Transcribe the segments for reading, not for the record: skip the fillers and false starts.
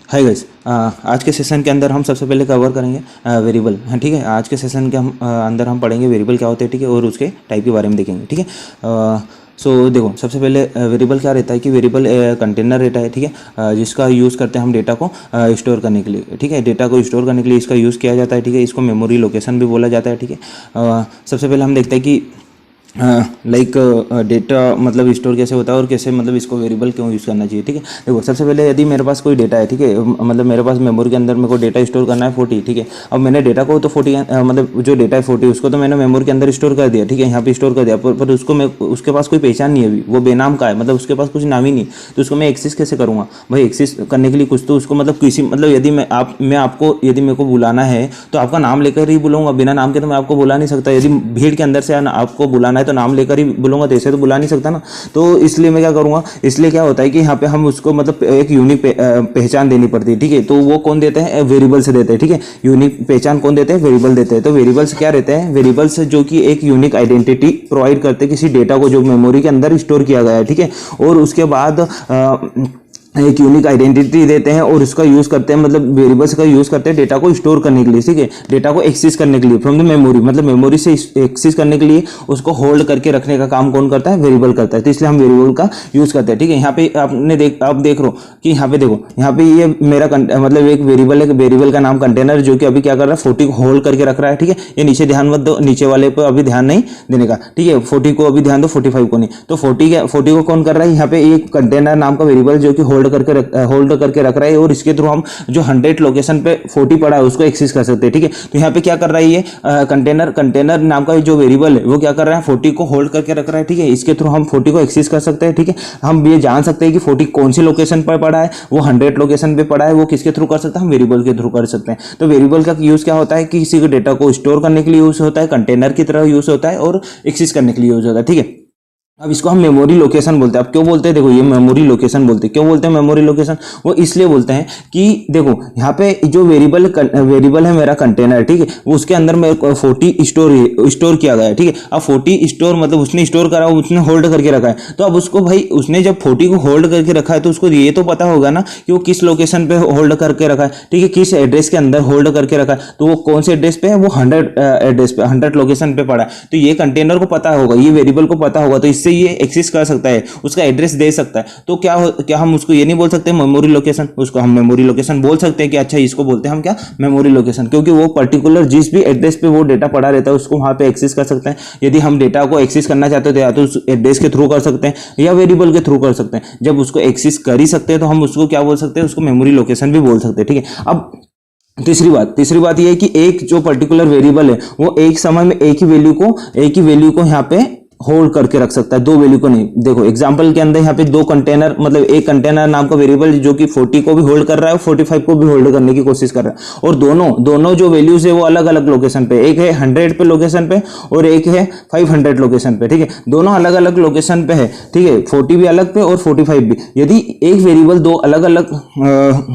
Hi guys, आज के session के अंदर हम सबसे पहले कवर करेंगे वेरिएबल। हाँ ठीक है, आज के सेशन के अंदर हम पढ़ेंगे वेरिएबल क्या होते हैं, ठीक है, और उसके टाइप के बारे में देखेंगे, ठीक है। सो देखो, सबसे पहले वेरिएबल क्या रहता है कि वेरिएबल कंटेनर रहता है, ठीक है, जिसका यूज़ करते हैं हम डेटा को स्टोर करने के लिए, ठीक है। डेटा को स्टोर करने के लिए इसका यूज़ किया जाता है, ठीक है। इसको मेमोरी लोकेशन भी बोला जाता है, ठीक है। सबसे पहले हम देखते हैं कि लाइक डेटा मतलब स्टोर कैसे होता है और कैसे मतलब इसको वेरिएबल क्यों यूज़ करना चाहिए, ठीक है। देखो, सबसे पहले यदि मेरे पास कोई डेटा है, ठीक है, मतलब मेरे पास मेमोरी के अंदर मेरे को डेटा स्टोर करना है 40, ठीक है। अब मैंने डेटा को तो 40 मतलब जो डेटा है 40 उसको तो मैंने मेमोरी के अंदर स्टोर कर दिया, ठीक है, यहाँ पे स्टोर कर दिया, पर उसको मैं उसके पास कोई पहचान नहीं है अभी, वो बेनाम का है, मतलब उसके पास कुछ नाम ही नहीं, तो उसको मैं एक्सेस कैसे करूँगा भाई। एक्सेस करने के लिए कुछ तो उसको मतलब किसी मतलब यदि मैं आपको यदि मेरे को बुलाना है तो आपका नाम लेकर ही बुलाऊंगा, बिना नाम के तो मैं आपको बुला नहीं सकता। यदि भीड़ के अंदर से आपको बुलाना है तो नाम लेकर ही बुलाऊंगा, तो ऐसे तो बुला नहीं सकता ना। तो इसलिए मैं क्या करूंगा, इसलिए क्या होता है कि यहाँ पे हम उसको मतलब एक यूनिक पहचान देनी पड़ती है, ठीक है। तो वो कौन देते हैं, वेरिएबल से देते हैं, ठीक है। यूनिक पहचान कौन देते हैं, वेरिएबल देते हैं। तो वेरिएबल्स क्या रहते हैं, वेरिएबल्स जो कि एक यूनिक आइडेंटिटी प्रोवाइड करते हैं किसी डेटा को जो मेमोरी के अंदर स्टोर किया गया है, ठीक है। और उसके बाद एक यूनिक आइडेंटिटी देते हैं और उसका यूज करते हैं, मतलब वेरिएबल्स का यूज करते हैं डेटा को स्टोर करने के लिए, ठीक है, डेटा को एक्सेस करने के लिए फ्रॉम द मेमोरी, मतलब मेमोरी से एक्सेस करने के लिए उसको होल्ड करके रखने का काम कौन करता है, वेरिएबल करता है। तो इसलिए हम वेरिएबल का यूज करते हैं, ठीक है। यहाँ पे आप देख रहे हो कि यहाँ पे देखो, यहाँ पे ये मेरा मतलब एक वेरिएबल है, वेरिएबल का नाम कंटेनर, जो कि अभी क्या कर रहा है, 40 को होल्ड करके रख रहा है, ठीक है। ये नीचे ध्यान मत दो, नीचे वाले पर अभी ध्यान नहीं देने का, ठीक है। 40 को अभी ध्यान दो, 45 को नहीं। तो 40 को कौन कर रहा है, यहाँ पे एक कंटेनर नाम का वेरिएबल जो कि होल्ड करके रख रहा है, और इसके थ्रू हम जो 100 लोकेशन पे 40 पड़ा है उसको एक्सेस कर सकते हैं, ठीक है। तो यहाँ पे क्या कर रहा है ये कंटेनर नाम का जो वेरिएबल है वो क्या कर रहा है, 40 को होल्ड करके रख रहा है, ठीक है। इसके थ्रू हम 40 को एक्सेस कर सकते हैं, ठीक है। हम ये जान सकते हैं कि 40 कौन सी लोकेशन पर पड़ा है, वो 100 लोकेशन पे पड़ा है, वो किसके थ्रू कर सकते हैं, हम वेरिएबल के थ्रू कर सकते हैं। तो वेरिएबल का यूज क्या होता है कि किसी के डेटा को स्टोर करने के लिए यूज होता है, कंटेनर की तरह यूज होता है, और एक्सेस करने के लिए यूज होता है, ठीक है। अब इसको हम मेमोरी लोकेशन बोलते हैं। अब क्यों बोलते हैं, देखो ये मेमोरी लोकेशन बोलते हैं, क्यों बोलते हैं मेमोरी लोकेशन, वो इसलिए बोलते हैं कि देखो यहाँ पे जो वेरिएबल है मेरा कंटेनर, ठीक है, वो उसके अंदर में 40 स्टोर किया गया है, ठीक है। अब 40 स्टोर मतलब उसने स्टोर करा, उसने होल्ड करके रखा है। तो अब उसको भाई उसने जब 40 को होल्ड करके रखा है तो उसको ये तो पता होगा ना कि वो किस लोकेशन पे होल्ड करके रखा है, ठीक है, किस एड्रेस के अंदर होल्ड करके रखा है। तो वो कौन से एड्रेस पे है, वो 100 एड्रेस पे, 100 लोकेशन पे पड़ा है। तो ये कंटेनर को पता होगा, ये वेरिएबल को पता होगा, तो इससे ये एक्सेस कर सकता है, उसका एड्रेस दे सकता है। तो क्या हम उसको ये नहीं बोल सकते मेमोरी लोकेशन, उसको हम मेमोरी लोकेशन बोल सकते हैं कि अच्छा इसको बोलते हैं हम क्या, मेमोरी लोकेशन, क्योंकि वो पर्टिकुलर जिस भी एड्रेस पे वो डेटा पड़ा रहता है उसको वहां पे एक्सेस कर सकते हैं। यदि हम डेटा को एक्सेस करना चाहते हो तो या तो उस एड्रेस के थ्रू कर सकते हैं या वेरिएबल के थ्रू कर सकते हैं। जब उसको एक्सेस कर ही सकते हैं तो हम उसको क्या बोल सकते हैं, उसको मेमोरी लोकेशन भी बोल सकते हैं, ठीक है। अब तीसरी बात यह है कि एक जो पर्टिकुलर वेरिएबल है वो एक समय में एक ही वैल्यू को यहाँ पे होल्ड करके रख सकता है, दो वैल्यू को नहीं। देखो एग्जांपल के अंदर यहाँ पे दो कंटेनर, मतलब एक कंटेनर नाम का वेरिएबल जो कि 40 को भी होल्ड कर रहा है, 45 को भी होल्ड करने की कोशिश कर रहा है, और दोनों जो वैल्यूज है वो अलग अलग लोकेशन पे, एक है 100 पे लोकेशन पे और एक है 500 लोकेशन पे, ठीक है। दोनों अलग अलग लोकेशन पे है, ठीक है, 40 भी अलग पे और 45 भी। यदि एक वेरिएबल दो अलग अलग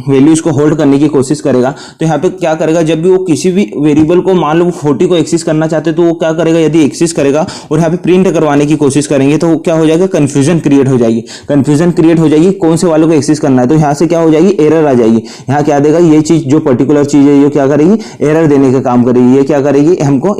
वैल्यूज को होल्ड करने की कोशिश करेगा तो यहाँ पे क्या करेगा, जब भी वो किसी भी वेरिएबल को मान लो 40 को एक्सेस करना चाहते तो वो क्या करेगा, यदि एक्सेस करेगा और यहाँ पे प्रिंट करवाने की कोशिश करेंगे तो क्या हो जाएगा, कंफ्यूजन क्रिएट हो जाएगी, कौन से वालों को एक्सेस करना है। तो यहाँ से क्या हो जाएगी, एरर आ जाएगी। यहाँ क्या देगा, ये चीज जो पर्टिकुलर चीज है ये क्या करेगी, एरर देने का काम करेगी। ये क्या करेगी, हमको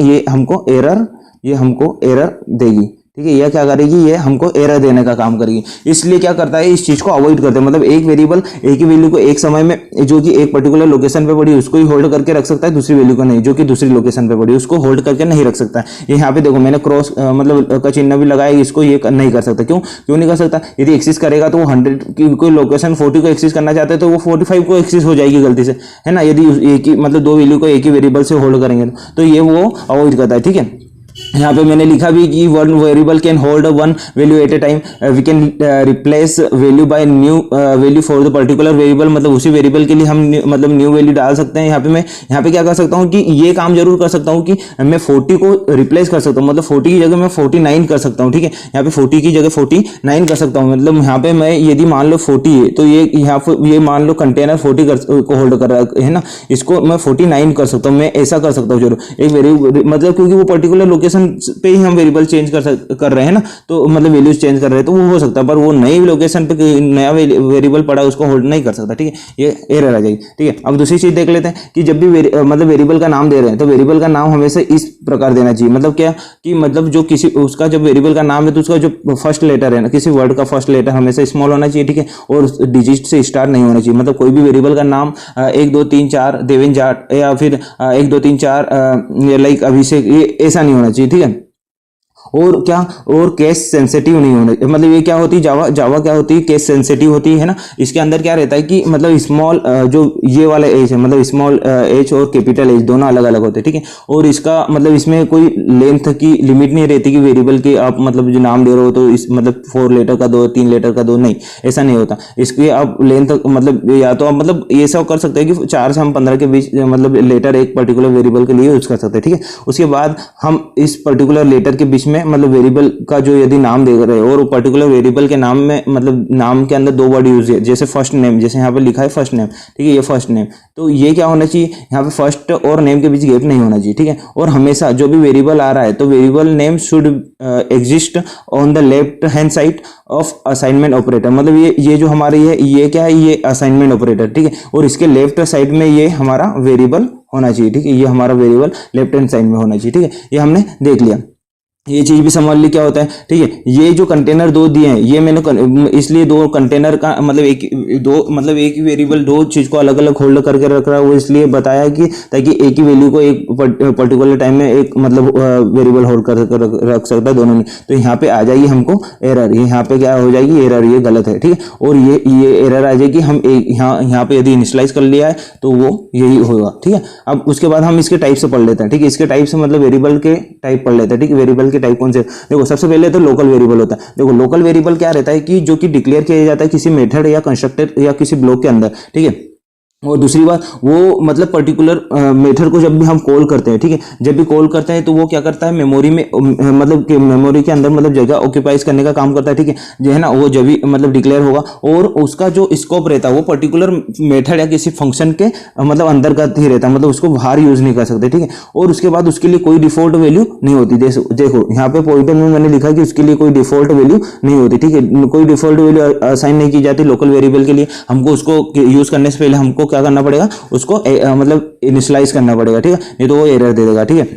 एरर देगी, ठीक है। यह क्या करेगी, ये हमको एरर देने का काम करेगी। इसलिए क्या करता है, इस चीज को अवॉइड करते हैं, मतलब एक वेरिएबल एक ही वैल्यू को एक समय में जो कि एक पर्टिकुलर लोकेशन पे पड़ी उसको ही होल्ड करके रख सकता है, दूसरी वैल्यू को नहीं, जो कि दूसरी लोकेशन पे पड़ी उसको होल्ड करके नहीं रख सकता है। ये यहाँ पे देखो मैंने क्रॉस मतलब का चिन्ह भी लगाया, इसको ये नहीं कर सकता। क्यों नहीं कर सकता, यदि एक्सेस करेगा तो वो 100 की कोई लोकेशन 40 को एक्सेस करना चाहते हैं तो वो 45 को एक्सेस हो जाएगी गलती से, है ना। यदि एक ही मतलब दो वैल्यू को एक ही वेरिएबल से होल्ड करेंगे तो ये वो अवॉइड करता है, ठीक है। यहाँ पे मैंने लिखा भी कि one variable can hold one value at a time, we can replace value by new value for the particular variable, मतलब उसी वेरिएबल के लिए हम मतलब न्यू वैल्यू डाल सकते हैं। यहाँ पे क्या कर सकता हूँ कि ये काम जरूर कर सकता हूँ कि मैं 40 को रिप्लेस कर सकता हूँ, मतलब 40 की जगह मैं 49 कर सकता हूँ, ठीक है। यहाँ पे 40 की जगह 49 कर सकता हूँ, मतलब यहाँ पे मैं यदि मान लो 40 है तो ये यहाँ पे ये मान लो कंटेनर 40 को होल्ड कर रहा है ना, इसको मैं 49 कर सकता हूँ, मैं ऐसा कर सकता हूँ जरूर एक वेरिएबल, मतलब क्योंकि वो पर्टिकुलर लोकेशन लोकेशन पे ही हम वेरिएबल चेंज कर रहे हैं ना, तो मतलब वैल्यूज चेंज कर रहे हैं तो वो हो सकता है, पर वो नई लोकेशन पे नया वेरिएबल पड़ा उसको होल्ड नहीं कर सकता, ठीक है, ये एरर आ जाएगी, ठीक है। अब दूसरी चीज देख लेते हैं कि जब भी मतलब वेरिएबल का नाम दे रहे हैं तो वेरिएबल का नाम हमेशा इस प्रकार देना चाहिए, मतलब क्या कि मतलब जो किसी उसका जब वेरिएबल का नाम है तो उसका जो फर्स्ट लेटर है ना, किसी वर्ड का फर्स्ट लेटर हमेशा स्मॉल होना चाहिए, ठीक है, और डिजिट से स्टार्ट नहीं होना चाहिए। मतलब कोई भी वेरिएबल का नाम 1 2 3 4 देवेन जाट या फिर 1 2 3 4 लाइक अभिषेक, ये ऐसा नहीं होना चाहिए, ठीक है। और क्या, और केस सेंसिटिव नहीं होने, मतलब ये क्या होती है, जावा क्या होती है, केस सेंसिटिव होती है ना। इसके अंदर क्या रहता है कि मतलब स्मॉल जो ये वाला एच है, मतलब स्मॉल एच और कैपिटल एच दोनों अलग अलग होते हैं, ठीक है। और इसका मतलब इसमें कोई लेंथ की लिमिट नहीं रहती कि वेरिएबल के आप मतलब जो नाम दे रहे हो तो इस मतलब 4 लेटर का दो, 3 लेटर का दो, नहीं, ऐसा नहीं होता। इसके आप लेंथ मतलब या तो आप मतलब ये सब कर सकते हैं कि 4 से हम 15 के बीच मतलब लेटर एक पर्टिकुलर वेरिएबल के लिए यूज कर सकते हैं, ठीक है। उसके बाद हम इस पर्टिकुलर लेटर के बीच में मतलब वेरिएबल का जो यदि नाम दे रहे हो और पर्टिकुलर वेरिएबल के नाम में मतलब नाम के अंदर 2 वर्ड यूज है, जैसे फर्स्ट नेम, जैसे यहाँ पे लिखा है फर्स्ट नेम, ठीक है, ये फर्स्ट नेम, तो ये क्या होना चाहिए, यहाँ पे फर्स्ट और नेम के बीच गैप नहीं होना चाहिए, ठीक है। और हमेशा जो भी वेरिएबल आ रहा है तो variable name should exist on the left hand side of assignment operator, मतलब ये जो हमारी है ये क्या है, ये असाइनमेंट ऑपरेटर, ठीक है, और इसके लेफ्ट साइड में ये हमारा वेरिएबल होना चाहिए, ठीक है, ये हमारा वेरिएबल लेफ्ट हैंड साइड में होना चाहिए, ठीक है। ये हमने देख लिया, ये चीज भी समझ ली क्या होता है, ठीक है। ये जो कंटेनर 2 दिए हैं ये मैंने इसलिए 2 कंटेनर का मतलब एक ही वेरिएबल 2 चीज को अलग अलग होल्ड करके रख रहा है, वो इसलिए बताया कि ताकि एक ही वैल्यू को एक पर्टिकुलर टाइम में एक मतलब वेरिएबल होल्ड कर रख सकता है दोनों में। तो यहाँ पे आ जाएगी हमको एरर, यहाँ पे क्या हो जाएगी एरर, ये गलत है, ठीक है। और ये एरर आ जाएगी, हम एक यहाँ पे यदि इनिशियलाइज कर लिया है तो वो यही होगा, ठीक है। अब उसके बाद हम इसके टाइप से पढ़ लेते हैं, ठीक है, इसके टाइप से मतलब वेरिएबल के टाइप पढ़ लेते हैं, ठीक है। वेरिएबल टाइप कौन से, देखो सबसे पहले तो लोकल वेरिएबल होता है। देखो लोकल वेरिएबल क्या रहता है कि जो कि डिक्लेयर किया जाता है किसी मेथड या कंस्ट्रक्टर या किसी ब्लॉक के अंदर, ठीक है। और दूसरी बात वो मतलब पर्टिकुलर मेथड को जब भी हम कॉल करते हैं, ठीक है, जब भी कॉल करते हैं तो वो क्या करता है मेमोरी में मतलब मेमोरी के अंदर मतलब जगह ऑक्यूपाइज करने का काम करता है, ठीक है, जो है ना, वो जब भी मतलब डिक्लेयर होगा और उसका जो स्कोप रहता है वो पर्टिकुलर मेथड या किसी फंक्शन के मतलब अंतर्गत ही रहता है, मतलब उसको बाहर यूज नहीं कर सकते, ठीक है। और उसके बाद उसके लिए कोई डिफॉल्ट वैल्यू नहीं होती, देखो यहाँ पे पॉइंटर में मैंने लिखा कि उसके लिए कोई डिफॉल्ट वैल्यू नहीं होती, ठीक है, कोई डिफॉल्ट वैल्यू असाइन नहीं की जाती लोकल वेरिएबल के लिए। हमको उसको यूज करने से पहले हमको क्या करना पड़ेगा, उसको मतलब इनिशियलाइज करना पड़ेगा, ठीक है, नहीं तो वो एरर दे देगा, ठीक है।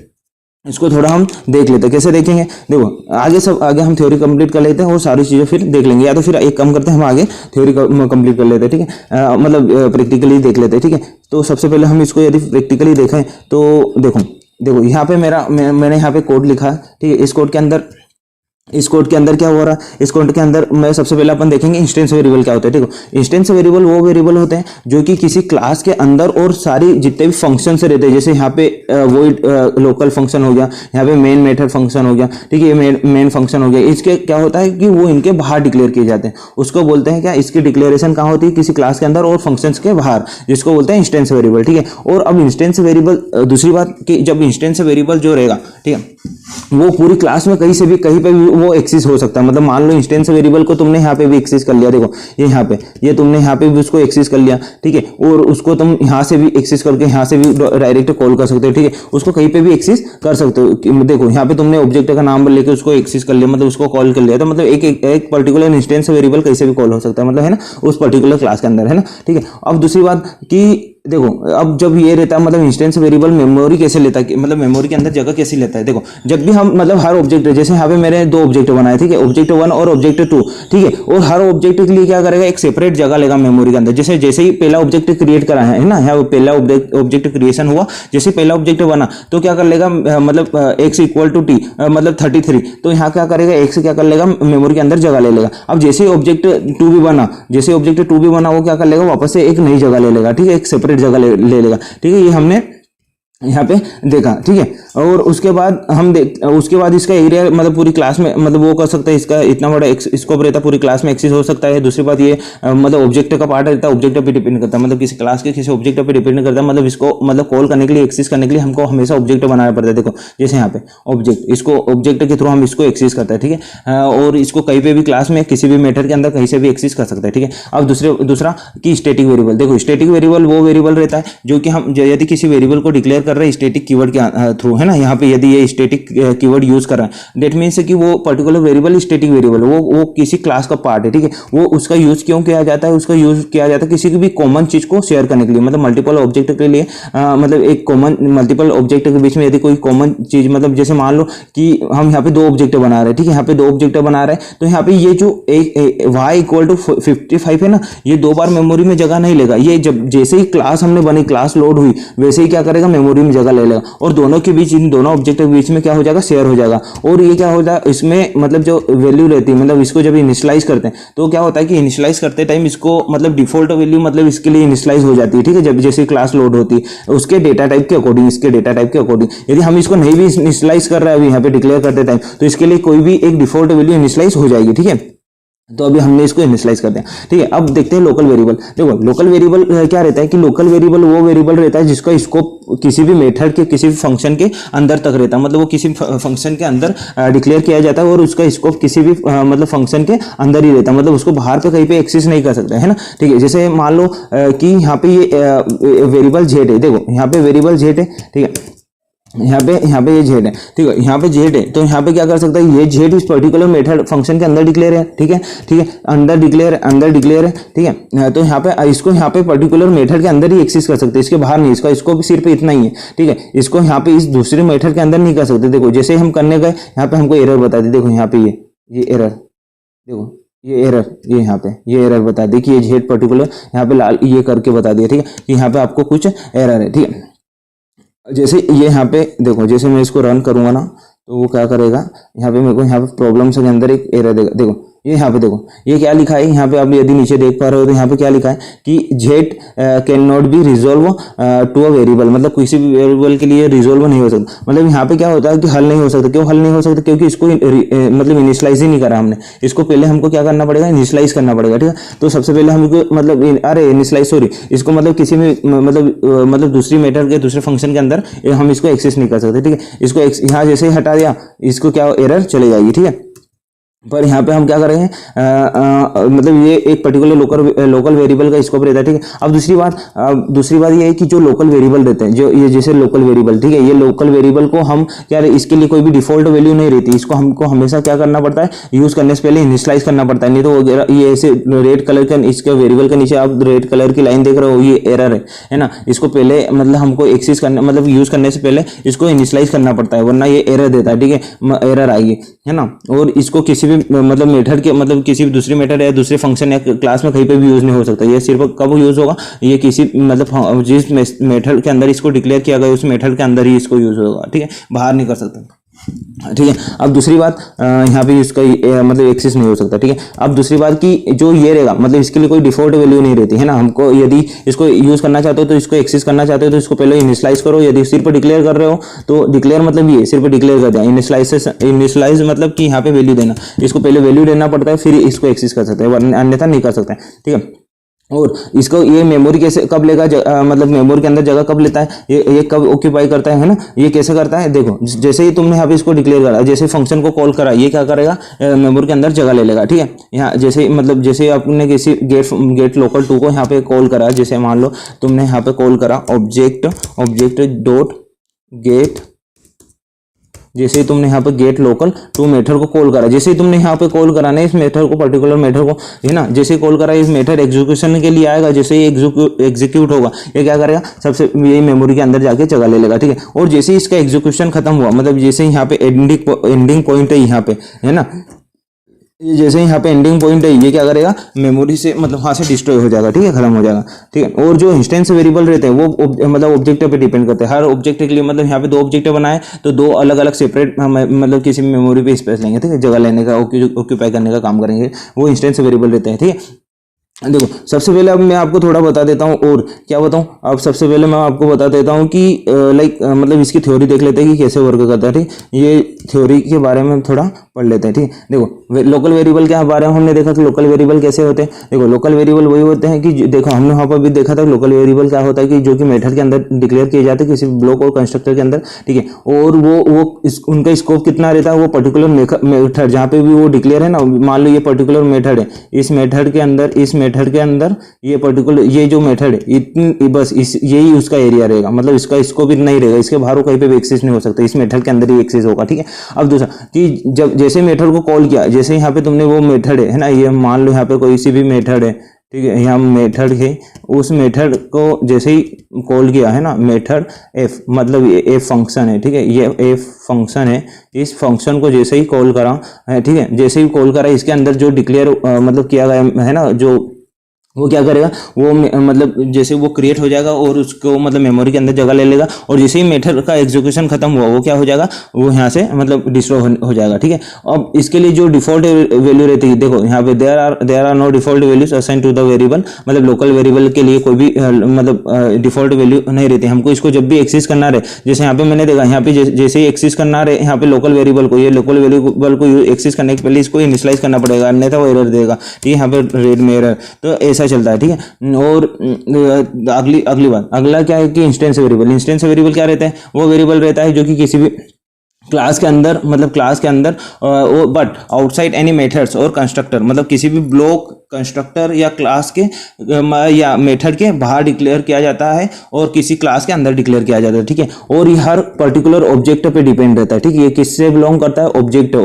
इसको थोड़ा हम देख लेते हैं, कैसे देखेंगे, देखो आगे हम थ्योरी कंप्लीट कर लेते हैं और सारी चीजें फिर देख लेंगे, या तो फिर एक काम करते हैं हम आगे थ्योरी कंप्लीट कर लेते हैं, ठीक है, मतलब प्रैक्टिकली देख लेते हैं, ठीक है। तो सबसे पहले हम इसको यदि प्रैक्टिकली देखें तो देखो यहाँ पे मैंने यहाँ पे कोड लिखा है, ठीक है। इस कोड के अंदर क्या हो रहा है, इस कोड के अंदर मैं सबसे पहले अपन देखेंगे इंस्टेंस वेरिएबल क्या होता है। देखो इंस्टेंस वेरिएबल वो वेरिएबल होते हैं जो कि किसी क्लास के अंदर और सारी जितने भी फंक्शन से रहते हैं, जैसे यहाँ पे वॉइड लोकल फंक्शन हो गया, यहाँ पे मेन मेथड फंक्शन हो गया, ठीक है, ये मेन फंक्शन हो गया। इसके क्या होता है कि वो इनके बाहर डिक्लेयर किए जाते हैं, उसको बोलते हैं क्या, इसकी डिक्लेरेशन कहाँ होती है, किसी क्लास के अंदर और फंक्शन के बाहर, जिसको बोलते हैं इंस्टेंस वेरिएबल, ठीक है। और अब इंस्टेंस वेरिएबल दूसरी बात कि जब इंस्टेंस वेरिएबल जो रहेगा, ठीक है, वो पूरी क्लास में कहीं पे भी वो एक्सेस हो सकता है। मतलब मान लो इंस्टेंस वेरिएबल को तुमने यहाँ पे भी एक्सेस कर लिया, देखो ये तुमने यहाँ पे भी उसको एक्सेस कर लिया, ठीक है, और उसको तुम यहाँ से भी एक्सेस करके यहाँ से भी डायरेक्ट कॉल कर सकते हो, ठीक है, उसको कहीं पे भी एक्सेस कर सकते हो। देखो यहाँ पे तुमने ऑब्जेक्ट का नाम लेके उसको एक्सेस कर लिया, मतलब उसको कॉल कर लिया, तो मतलब एक पर्टिकुलर इंस्टेंस वेरिएबल कैसे भी कॉल हो सकता है, मतलब है ना, उस पर्टिकुलर क्लास के अंदर, है ना, ठीक है। अब दूसरी बात कि देखो अब जब ये रहता है मतलब इंस्टेंस वेरिएबल मेमोरी कैसे लेता है, मतलब मेमोरी के अंदर जगह कैसे लेता है। देखो जब भी हम मतलब हर ऑब्जेक्ट, जैसे यहाँ पे मेरे 2 ऑब्जेक्ट बनाए, ठीक है, ऑब्जेक्ट 1 और ऑब्जेक्ट 2, ठीक है, और हर ऑब्जेक्ट के लिए क्या करेगा, एक सेपरेट जगह लेगा मेमोरी के अंदर। जैसे ही पहला ऑब्जेक्ट क्रिएट करा है ना, यहाँ पहला ऑब्जेक्ट क्रिएशन हुआ, जैसे पहला ऑब्जेक्ट बना तो क्या कर लेगा, मतलब x इक्वल टू टी मतलब 33, तो यहाँ क्या करेगा, x क्या कर लेगा, मेमोरी के अंदर जगह ले लेगा। अब जैसे ऑब्जेक्ट 2 भी बना, वो क्या कर लेगा, वापस से एक नई जगह ले लेगा, ठीक है, एक सेपरेट जगह ले लेगा, ठीक है, ये हमने यहाँ पे देखा, ठीक है। और उसके बाद इसका एरिया मतलब पूरी क्लास में मतलब वो कर सकता है, इसका इतना बड़ा स्कोप रहता है, पूरी क्लास में एक्सेस हो सकता है। दूसरी बात ये मतलब ऑब्जेक्ट का पार्ट रहता है, ऑब्जेक्ट पे डिपेंड करता है, मतलब किसी क्लास के किसी ऑब्जेक्ट पे डिपेंड करता है, मतलब इसको मतलब कॉल करने के लिए, एक्सेस करने के लिए हमको हमेशा ऑब्जेक्ट बनाना पड़ता है। देखो जैसे यहाँ पे ऑब्जेक्ट, इसको ऑब्जेक्ट के थ्रू हम इसको एक्सेस करते हैं, ठीक है, और इसको कहीं पे भी क्लास में किसी भी मेथड के अंदर कहीं से भी एक्सेस कर सकते हैं, ठीक है। अब दूसरा कि स्टैटिक वेरिएबल, देखो स्टैटिक वेरिएबल वो वेरिएबल रहता है जो कि हम यदि किसी वेरिएबल को डिक्लेयर कर रहा है स्टैटिक कीवर्ड के थ्रू, है ना। यहाँ पे यदि ये स्टैटिक कीवर्ड यूज कर रहा है, डेट मीन्स कि वो पर्टिकुलर वेरिएबल स्टैटिक वेरिएबल वो किसी क्लास का पार्ट है, ठीक है। वो उसका यूज क्यों किया जाता है, उसका यूज किया जाता है किसी भी कॉमन चीज को शेयर करने के लिए, मतलब मल्टीपल ऑब्जेक्ट के लिए, मतलब एक कॉमन मल्टीपल ऑब्जेक्ट के बीच में यदि कोई कॉमन चीज, मतलब जैसे मान लो कि हम यहाँ पे दो ऑब्जेक्ट बना रहे हैं, ठीक है, यहाँ पे दो ऑब्जेक्ट बना रहे हैं, तो यहाँ पे ये जो y इक्वल टू 55 है ना, ये दो बार मेमोरी में जगह नहीं लेगा। ये जब जैसे ही क्लास हमने बनी, क्लास लोड हुई, वैसे ही क्या करेगा, मेमोरी में जगह ले लेगा, और दोनों के बीच, इन दोनों ऑब्जेक्ट के बीच में क्या हो जाएगा, शेयर हो जाएगा। और ये क्या होता है, इसमें मतलब जो वैल्यू रहती है, मतलब इसको जब इनिशियलाइज करते हैं तो क्या होता है कि इनिशियलाइज करते टाइम इसको मतलब डिफॉल्ट वैल्यू मतलब इसके लिए इनिशियलाइज हो जाती है, ठीक है, जब जैसे क्लास लोड होती है उसके डेटा टाइप के अकॉर्डिंग, इसके डेटा टाइप के अकॉर्डिंग। यदि हम इसको नहीं भी इनिशियलाइज कर रहे हैं अभी यहाँ पे डिक्लेयर करते टाइम, तो इसके लिए कोई भी एक डिफॉल्ट वैल्यू इनिशियलाइज हो जाएगी, ठीक है। तो अभी हमने इसको इनिशियलाइज करते हैं, ठीक है। अब देखते हैं लोकल वेरिएबल। देखो लोकल वेरिएबल क्या रहता है कि लोकल वेरिएबल वो वेरिएबल रहता है जिसका स्कोप किसी भी मेथड के किसी भी फंक्शन के अंदर तक रहता है, मतलब वो किसी फंक्शन के अंदर डिक्लेयर किया जाता है और उसका स्कोप किसी भी मतलब फंक्शन के अंदर ही रहता है, मतलब उसको बाहर पे कहीं पे एक्सेस नहीं कर सकता, है ना, ठीक है। जैसे मान लो कि यहाँ पे ये वेरिएबल जेड है, देखो यहाँ पे वेरिएबल जेड है, ठीक है, यहाँ पे ये जेड है, ठीक है, यहाँ पे जेड है, तो यहाँ पे क्या कर सकता है, ये जेड इस पर्टिकुलर मेथड फंक्शन के अंदर डिक्लेयर है, ठीक है, ठीक है, अंदर डिक्लेयर है, ठीक है। तो यहाँ पे इसको यहाँ पे पर्टिकुलर मेथड के अंदर ही एक्सेस कर सकते हैं, इसके बाहर नहीं, इसका इसको भी सिर्फ इतना ही है, ठीक है। इसको यहाँ पे इस दूसरे मेथड के अंदर नहीं कर सकते। देखो जैसे हम करने गए, यहाँ पे हमको एरर बता दी, देखो यहाँ पे ये एरर, देखो ये एरर, ये यहाँ पे ये एरर बता दी कि ये जेड पर्टिकुलर यहाँ पे लाल ये करके बता दिया, ठीक है, कि यहाँ पे आपको कुछ एरर है, ठीक है। जैसे ये यहाँ पे देखो, जैसे मैं इसको रन करूंगा ना, तो वो क्या करेगा, यहाँ पे मेरे को यहाँ पे प्रॉब्लम्स के अंदर एक एरर देगा। देखो ये यहाँ पे देखो ये क्या लिखा है, यहाँ पे आप यदि नीचे देख पा रहे हो तो यहाँ पे क्या लिखा है कि Z can not be resolve to a variable, मतलब किसी भी वेरिएबल के लिए रिजोल्व नहीं हो सकता। मतलब यहाँ पे क्या होता है कि हल नहीं हो सकता। क्यों हल नहीं हो सकता, क्योंकि इसको मतलब इनिशियलाइज ही नहीं करा हमने। इसको पहले हमको क्या करना पड़ेगा, इनिशियलाइज करना पड़ेगा, ठीक है। तो सबसे पहले हमको मतलब इनिशियलाइज सॉरी इसको मतलब किसी भी मतलब दूसरी मेथड के दूसरे फंक्शन के अंदर हम इसको एक्सेस नहीं कर सकते, ठीक है। इसको यहाँ जैसे ही हटा दिया, इसको क्या एरर चले जाएगी, ठीक है। पर यहाँ पे हम क्या करेंगे, मतलब ये एक पर्टिकुलर लोकल वेरिएबल का स्कोप रहता है, ठीक है। अब दूसरी बात ये है कि जो लोकल वेरिएबल रहते हैं, जो ये जैसे लोकल वेरिएबल, ठीक है, ये लोकल वेरिएबल को हम क्या, इसके लिए कोई भी डिफॉल्ट वैल्यू नहीं रहती, इसको हमको हमेशा क्या करना पड़ता है, यूज करने से पहले इनिशियलाइज करना पड़ता है। नहीं तो ये ऐसे रेड कलर का इसके वेरिएबल के नीचे आप रेड कलर की लाइन देख रहे हो, ये एरर है ना। इसको पहले मतलब हमको एक्सेस करना, मतलब यूज करने से पहले इसको इनिशियलाइज करना पड़ता है, वरना ये एरर देता है, ठीक है, एरर आएगी, है ना। और इसको किसी भी मतलब मेथड के मतलब किसी भी दूसरी मेथड या दूसरे फंक्शन या क्लास में कहीं पे भी यूज नहीं हो सकता। ये सिर्फ कब यूज होगा, ये किसी मतलब जिस मेथड के अंदर इसको डिक्लेयर किया गया उस मेथड के अंदर ही इसको यूज होगा, ठीक है, बाहर नहीं कर सकते, ठीक है। अब दूसरी बात यहाँ पे इसका मतलब एक्सेस नहीं हो सकता, ठीक है। अब दूसरी बात कि जो ये रहेगा, मतलब इसके लिए कोई डिफॉल्ट वैल्यू नहीं रहती, है ना। हमको यदि इसको यूज करना चाहते हो तो इसको एक्सेस करना चाहते हो तो इसको पहले इनिशियलाइज करो। यदि सिर्फ डिक्लेयर कर रहे हो तो डिक्लेयर मतलब ये सिर्फ डिक्लेयर कर दिया, इनिशियलाइज मतलब कि यहाँ पे वैल्यू देना, इसको पहले वैल्यू देना पड़ता है, फिर इसको एक्सेस कर सकते हैं, अन्यथा नहीं कर सकते, ठीक है। और इसको ये मेमोरी कैसे कब लेगा, मतलब मेमोरी के अंदर जगह कब लेता है, ये कब ऑक्यूपाई करता है ना, ये कैसे करता है। देखो जैसे ही तुमने यहाँ पे इसको डिक्लेयर करा, जैसे फंक्शन को कॉल करा, ये क्या करेगा, मेमोरी के अंदर जगह ले लेगा, ठीक है। यहाँ जैसे मतलब जैसे आपने किसी गेट लोकल 2 को यहाँ पे कॉल करा, जैसे मान लो तुमने यहाँ पे कॉल करा ऑब्जेक्ट डॉट गेट, जैसे ही तुमने यहाँ पे गेट लोकल 2 मेथड को कॉल करा, जैसे ही तुमने यहाँ पे कॉल करा ना इस मेथड को, पर्टिकुलर मेथड को, है ना, जैसे ही कॉल करा इस मेथड एग्जीक्यूशन के लिए आएगा, जैसे ही एग्जीक्यूट होगा ये क्या करेगा, सबसे ये मेमोरी के अंदर जाके जगह ले लेगा, ठीक है। और जैसे ही इसका एग्जीक्यूशन खत्म हुआ, मतलब जैसे यहाँ पे एंडिंग पॉइंट है यहाँ पे, है ना, ये जैसे यहाँ पे एंडिंग पॉइंट है, ये क्या करेगा, मेमोरी से मतलब वहाँ से डिस्ट्रॉय हो जाएगा, ठीक है, खत्म हो जाएगा, ठीक है। और जो इंस्टेंस वेरिएबल रहते हैं वो मतलब ऑब्जेक्ट पे डिपेंड करते हैं। हर ऑब्जेक्ट के लिए मतलब यहाँ पे 2 ऑब्जेक्ट बनाए तो 2 अलग अलग सेपरेट मतलब किसी भी मेमोरी पे स्पेस लेंगे, ठीक है, जगह लेने का ऑक्यूपाई करने का काम करेंगे, वो इंस्टेंस वेरिएबल रहते हैं, ठीक है। देखो सबसे पहले अब मैं आपको थोड़ा बता देता हूँ, और क्या बताऊँ, अब सबसे पहले मैं आपको बता देता हूँ कि मतलब इसकी थ्योरी देख लेते हैं कि कैसे वर्क करता है, ठीक। ये थ्योरी के बारे में थोड़ा पढ़ लेते हैं, ठीक। देखो लोकल वेरिएबल के बारे में हमने देखा कि लोकल वेरिएबल कैसे होते हैं। देखो लोकल वेरिएबल वही होते हैं कि देखो हमने वहाँ पर भी देखा था लोकल वेरिएबल क्या होता है कि जो कि मेथड के अंदर डिक्लेयर किए जाते हैं किसी ब्लॉक और कंस्ट्रक्टर के अंदर, ठीक है। और उनका स्कोप कितना रहता है, वो पर्टिकुलर मेथड जहाँ पे भी वो डिक्लेयर है ना, मान लो ये पर्टिकुलर मेथड है, इस मेथड के अंदर मेथड के अंदर ये पर्टिकुलर ये जो मेथड है इतनी बस इस यही उसका एरिया रहेगा, मतलब इसका स्कोप इतना ही रहेगा, इसके बाहर कहीं पे भी एक्सेस नहीं हो सकता, इस मेथड के अंदर ही एक्सेस होगा। ठीक है, अब दूसरा कि जब जैसे मेथड को कॉल किया, जैसे यहाँ पे तुमने वो मेथड है ना, ये मान लो यहाँ पे कोई सी भी मेथड है, ठीक है, यहाँ मेथड है, उस मेथड को जैसे ही कॉल किया है ना, मेथड एफ मतलब ये एफ फंक्शन है, ठीक है, ये एफ फंक्शन है, इस फंक्शन को जैसे ही कॉल करा है, ठीक है, जैसे ही कॉल करा इसके अंदर जो डिक्लेयर मतलब किया गया है ना, जो वो क्या करेगा, वो मतलब जैसे वो क्रिएट हो जाएगा और उसको मतलब मेमोरी के अंदर जगह ले लेगा, और जैसे ही मेथड का एग्जीक्यूशन खत्म हुआ वो क्या हो जाएगा, वो यहाँ से मतलब डिस्ट्रॉय हो जाएगा। ठीक है, अब इसके लिए जो डिफॉल्ट वैल्यू रहती है, देखो यहाँ पे there are no default values assign to the variable, मतलब लोकल वेरिएबल के लिए कोई भी मतलब डिफॉल्ट वैल्यू नहीं रहती। हमको इसको जब भी एक्सेस करना रहे, जैसे यहाँ पे मैंने देखा, यहाँ पे जैसे ही एक्सेस करना रहे यहाँ पे लोकल वेरिएबल को, ये लोकल वेरिएबल को एक्सेस करने के पहले इसको इनिशियलाइज करना पड़ेगा, अन्यथा वो एरर देगा। ठीक है, यहाँ पे रेड में एरर, तो ऐसा चलता है। ठीक है, और अगली बात, अगला क्या है कि इंस्टेंस वेरिएबल। इंस्टेंस वेरिएबल क्या रहता है, वो वेरिएबल रहता है जो कि किसी भी क्लास के अंदर, मतलब क्लास के अंदर बट आउटसाइड एनी मेथड्स और कंस्ट्रक्टर, मतलब किसी भी ब्लॉक, कंस्ट्रक्टर या क्लास के या मेथड के बाहर डिक्लेयर किया जाता है और किसी क्लास के अंदर डिक्लेयर किया जाता है। ठीक है, और ये हर पर्टिकुलर ऑब्जेक्ट पे डिपेंड रहता है। ठीक है, ये किससे बिलोंग करता है, ऑब्जेक्ट,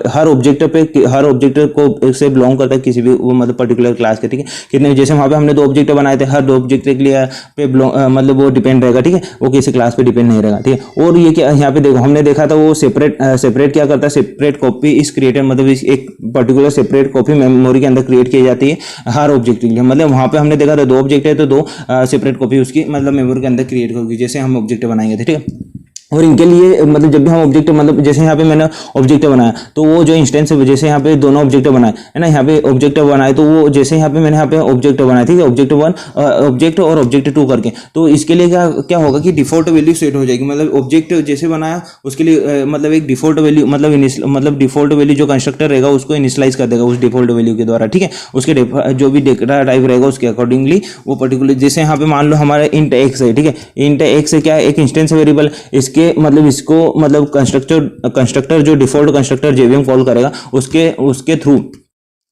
हर ऑब्जेक्ट पे, हर ऑब्जेक्ट को से बिलोंग करता है किसी भी वो मतलब पर्टिकुलर क्लास के। ठीक है, कितने जैसे वहाँ पे हमने 2 ऑब्जेक्ट बनाए थे, हर 2 ऑब्जेक्ट के लिए पे मतलब वो डिपेंड रहेगा। ठीक है, वो किसी क्लास पे डिपेंड नहीं रहेगा। ठीक है, और ये क्या यहाँ पे देखो हमने देखा था, वो सेपरेट क्या करता है, सेपरेट कॉपी इज क्रिएटेड, मतलब एक पर्टिकुलर सेपरेट कॉपी मेमोरी के अंदर क्रिएट की जाती है हर ऑब्जेक्ट के लिए। मतलब वहां पे हमने देखा था 2 ऑब्जेक्ट है तो 2 सेपरेट कॉपी उसकी मतलब मेमोरी के अंदर क्रिएट होगी, जैसे हम ऑब्जेक्ट बनाएंगे थे। ठीक है, और इनके लिए मतलब जब भी हम ऑब्जेक्ट, मतलब जैसे यहाँ पे मैंने ऑब्जेक्ट बनाया तो वो जो इंस्टेंस है, जैसे यहाँ पे दोनों ऑब्जेक्ट बनाए है ना, यहाँ पे ऑब्जेक्ट बनाए तो वो जैसे यहाँ पे मैंने यहाँ पे ऑब्जेक्ट बनाया, ठीक है, ऑब्जेक्ट 1 ऑब्जेक्ट और ऑब्जेक्ट 2 करके, तो इसके लिए क्या होगा कि डिफॉल्ट वैल्यू सेट हो जाएगी। मतलब ऑब्जेक्ट जैसे बनाया उसके लिए मतलब एक डिफॉल्ट वैल्यू, मतलब डिफॉल्ट वैल्यू जो कंस्ट्रक्टर रहेगा उसको इनिशियलाइज कर देगा उस डिफॉल्ट वैल्यू के द्वारा। ठीक है, उसके जो भी डेटा टाइप रहेगा उसके अकॉर्डिंगली वो पर्टिकुलर, जैसे यहाँ पे मान लो हमारा इंट एक्स है। ठीक है, इंट एक्स क्या है, एक इंस्टेंस वेरिएबल, इसके मतलब इसको मतलब कंस्ट्रक्टर जो डिफॉल्ट कंस्ट्रक्टर जेवीएम कॉल करेगा उसके थ्रू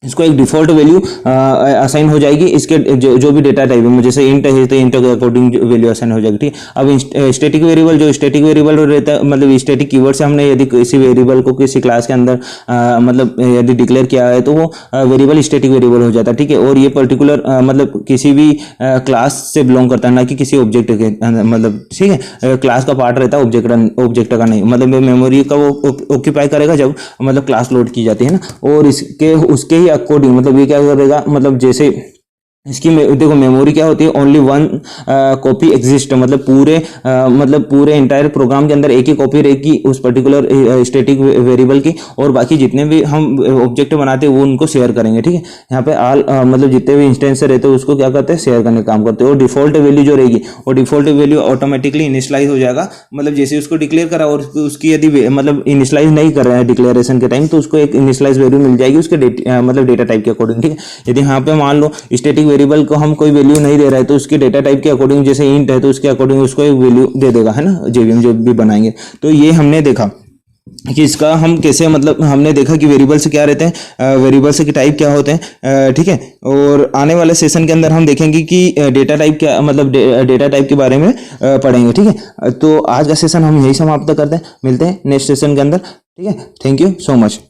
इसको एक डिफॉल्ट वैल्यू असाइन हो जाएगी, इसके जो भी डेटा टाइप है, जैसे इंट है तो इंट के अकॉर्डिंग वैल्यू असाइन हो जाएगी। ठीक है, अब स्टैटिक वेरिएबल, जो स्टैटिक वेरिएबल रहता है, मतलब स्टैटिक कीवर्ड से हमने यदि किसी वेरिएबल को किसी क्लास के अंदर मतलब यदि डिक्लेयर किया है तो वो वेरिएबल स्टैटिक वेरिएबल हो जाता है। ठीक है, और ये पर्टिकुलर मतलब किसी भी क्लास से बिलोंग करता है, ना कि किसी ऑब्जेक्ट के अंदर, मतलब ठीक है, क्लास का पार्ट रहता है, ऑब्जेक्ट का नहीं, मतलब मेमोरी का वो ऑक्यूपाई करेगा जब मतलब क्लास लोड की जाती है ना, और उसके ही अकॉर्डिंग मतलब ये क्या करेगा, मतलब जैसे इसकी देखो मेमोरी क्या होती है, ओनली 1 कॉपी एग्जिस्ट, मतलब पूरे एंटायर प्रोग्राम के अंदर एक ही कॉपी रहेगी उस पर्टिकुलर स्टैटिक वेरिएबल की, और बाकी जितने भी हम ऑब्जेक्ट बनाते हैं वो उनको शेयर करेंगे। ठीक है, यहाँ पे ऑल मतलब जितने भी इंस्टेंस रहते हैं उसको क्या करते हैं, शेयर करने का काम करते हैं। और डिफॉल्ट वैल्यू जो रहेगी वो डिफॉल्ट वैल्यू ऑटोमेटिकली इनिशियलाइज हो जाएगा, मतलब जैसे उसको डिक्लेयर करा और उसकी यदि मतलब इनिशियलाइज नहीं कर रहे हैं डिक्लेरेशन के टाइम तो उसको एक इनिशियलाइज वैल्यू मिल जाएगी उसके मतलब डेटा टाइप के अकॉर्डिंग। ठीक है, यदि यहाँ पे मान लो स्टैटिक वेरिएबल को हम कोई वैल्यू नहीं दे रहा है तो उसके डेटा टाइप के अकॉर्डिंग, जैसे इंट है तो उसके अकॉर्डिंग उसको एक वैल्यू दे देगा, है ना, जेवीएम जो भी बनाएंगे। तो ये हमने देखा कि इसका हम कैसे, मतलब हमने देखा कि वेरिएबल से क्या रहते हैं, वेरिएबल से टाइप क्या होते हैं। ठीक है, और आने वाले सेशन के अंदर हम देखेंगे कि डेटा टाइप क्या, मतलब डेटा टाइप के बारे में पढ़ेंगे। ठीक है, तो आज का सेशन हम यही समाप्त करते हैं, मिलते हैं नेक्स्ट सेशन के अंदर। ठीक है, थैंक यू सो मच।